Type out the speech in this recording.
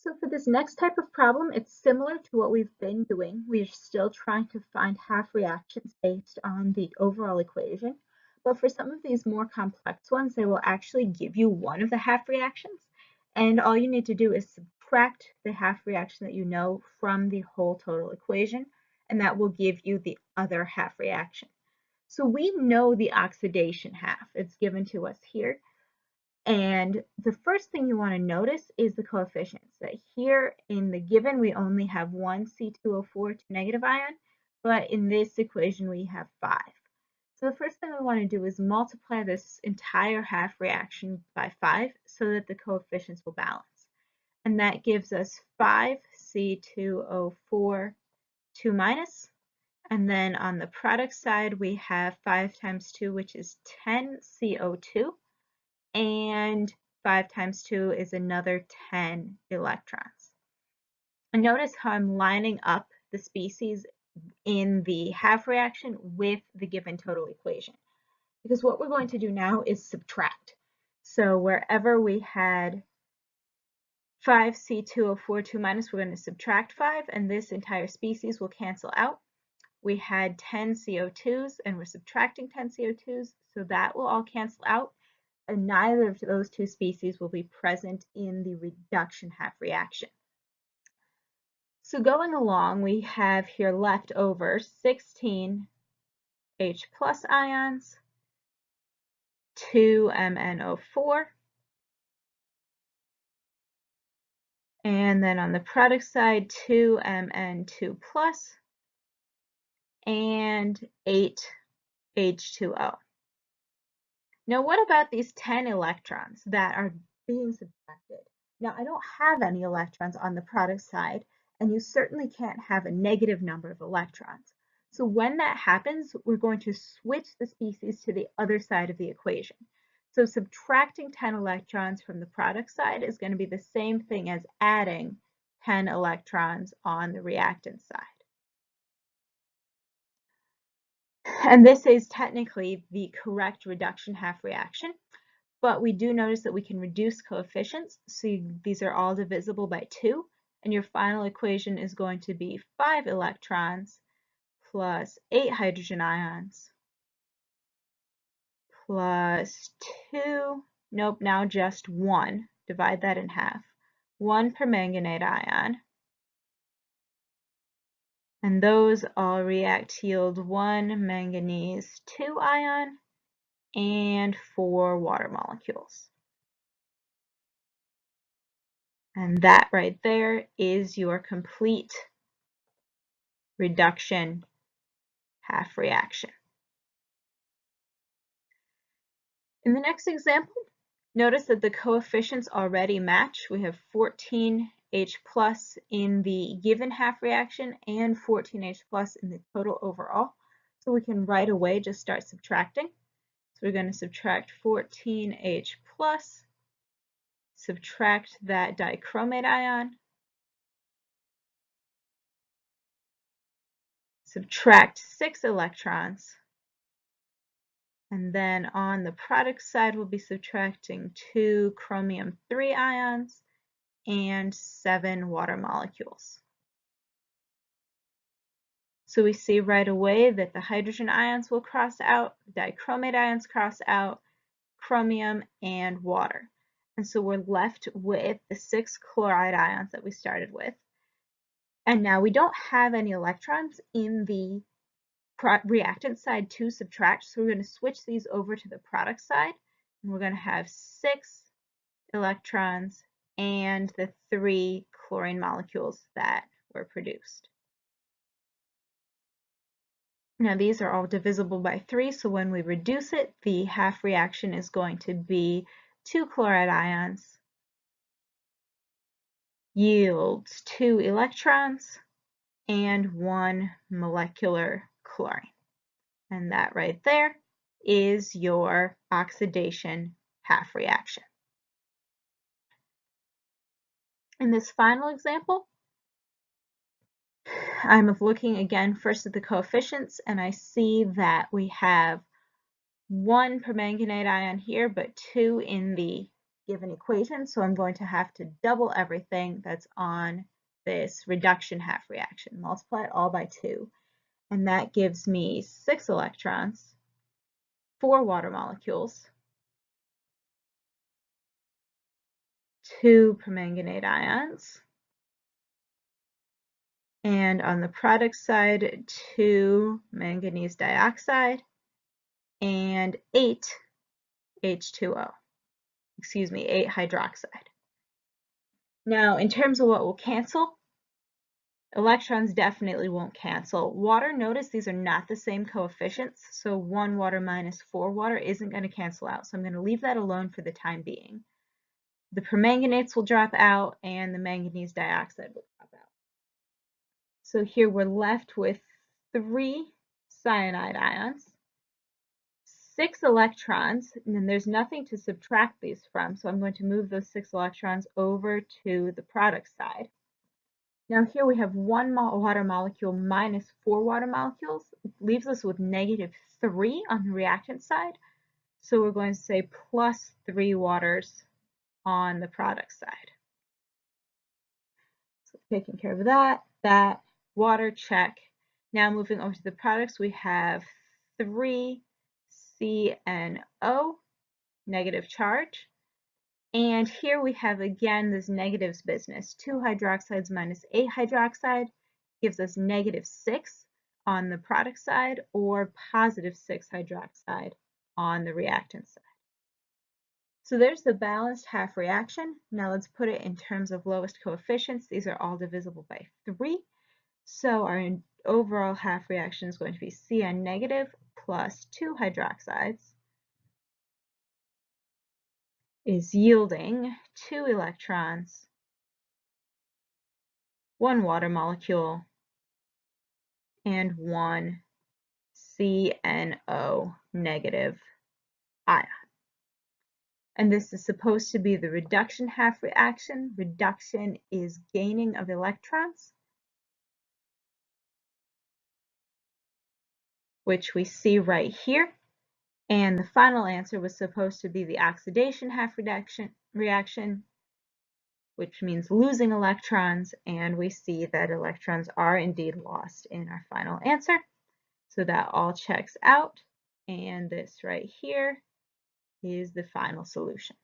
So for this next type of problem, it's similar to what we've been doing. We're still trying to find half reactions based on the overall equation. But for some of these more complex ones, they will actually give you one of the half reactions. And all you need to do is subtract the half reaction that you know from the whole total equation, and that will give you the other half reaction. So we know the oxidation half. It's given to us here. And the first thing you want to notice is the coefficients. That here in the given, we only have one C2O4 negative ion, but in this equation, we have 5. So the first thing we want to do is multiply this entire half reaction by 5 so that the coefficients will balance. And that gives us 5 C2O4 2 minus. And then on the product side, we have 5 times 2, which is 10 CO2. And 5 times 2 is another 10 electrons. And notice how I'm lining up the species in the half reaction with the given total equation. Because what we're going to do now is subtract. So wherever we had 5C2O4 2 minus, we're going to subtract 5, and this entire species will cancel out. We had 10 CO2s, and we're subtracting 10 CO2s, so that will all cancel out. And neither of those two species will be present in the reduction half reaction. So going along, we have here left over 16 H plus ions, 2 MnO4, and then on the product side, 2 Mn2 plus, and 8 H2O. Now, what about these 10 electrons that are being subtracted? Now, I don't have any electrons on the product side, and you certainly can't have a negative number of electrons. So when that happens, we're going to switch the species to the other side of the equation. So subtracting 10 electrons from the product side is going to be the same thing as adding 10 electrons on the reactant side. And this is technically the correct reduction half reaction, but we do notice that we can reduce coefficients. So these are all divisible by 2, and your final equation is going to be 5 electrons plus 8 hydrogen ions plus 2, nope, now just 1, divide that in half, 1 permanganate ion. And those all react to yield 1 manganese 2 ion and 4 water molecules. And that right there is your complete reduction half reaction. In the next example, notice that the coefficients already match. We have 14H plus in the given half reaction and 14H plus in the total overall. So we can right away just start subtracting. So we're going to subtract 14H plus, subtract that dichromate ion, subtract 6 electrons, and then on the product side, we'll be subtracting 2 chromium 3 ions and 7 water molecules. So we see right away that the hydrogen ions will cross out, dichromate ions cross out, chromium, and water. And so we're left with the 6 chloride ions that we started with. And now we don't have any electrons in the reactant side to subtract, so we're going to switch these over to the product side, and we're going to have 6 electrons and the 3 chlorine molecules that were produced. Now these are all divisible by 3, so when we reduce it, the half reaction is going to be 2 chloride ions yields 2 electrons and 1 molecular chlorine. And that right there is your oxidation half reaction. In this final example, I'm looking again first at the coefficients, and I see that we have 1 permanganate ion here, but 2 in the given equation, so I'm going to have to double everything that's on this reduction half reaction, multiply it all by 2, and that gives me 6 electrons, 4 water molecules, 2 permanganate ions, and on the product side, 2 manganese dioxide, and 8 H2O, 8 hydroxide. Now, in terms of what will cancel, electrons definitely won't cancel. Water, notice these are not the same coefficients, so 1 water minus 4 water isn't going to cancel out, so I'm going to leave that alone for the time being. The permanganates will drop out, and the manganese dioxide will drop out. So here we're left with 3 cyanide ions, 6 electrons, and then there's nothing to subtract these from, so I'm going to move those 6 electrons over to the product side. Now here we have 1 water molecule minus 4 water molecules. It leaves us with -3 on the reactant side. So we're going to say plus 3 waters on the product side. So taking care of that, water, check. Now moving over to the products, we have 3 CNO, negative charge. And here we have again this negatives business. 2 hydroxides minus 8 hydroxide gives us -6 on the product side, or +6 hydroxide on the reactant side. So there's the balanced half reaction. Now let's put it in terms of lowest coefficients. These are all divisible by 3. So our overall half reaction is going to be Cn negative plus 2 hydroxides is yielding 2 electrons, 1 water molecule, and 1 CNO negative ion. And this is supposed to be the reduction half reaction. Reduction is gaining of electrons, which we see right here. And the final answer was supposed to be the oxidation half reaction, which means losing electrons, and we see that electrons are indeed lost in our final answer. So that all checks out, and this right here is the final solution.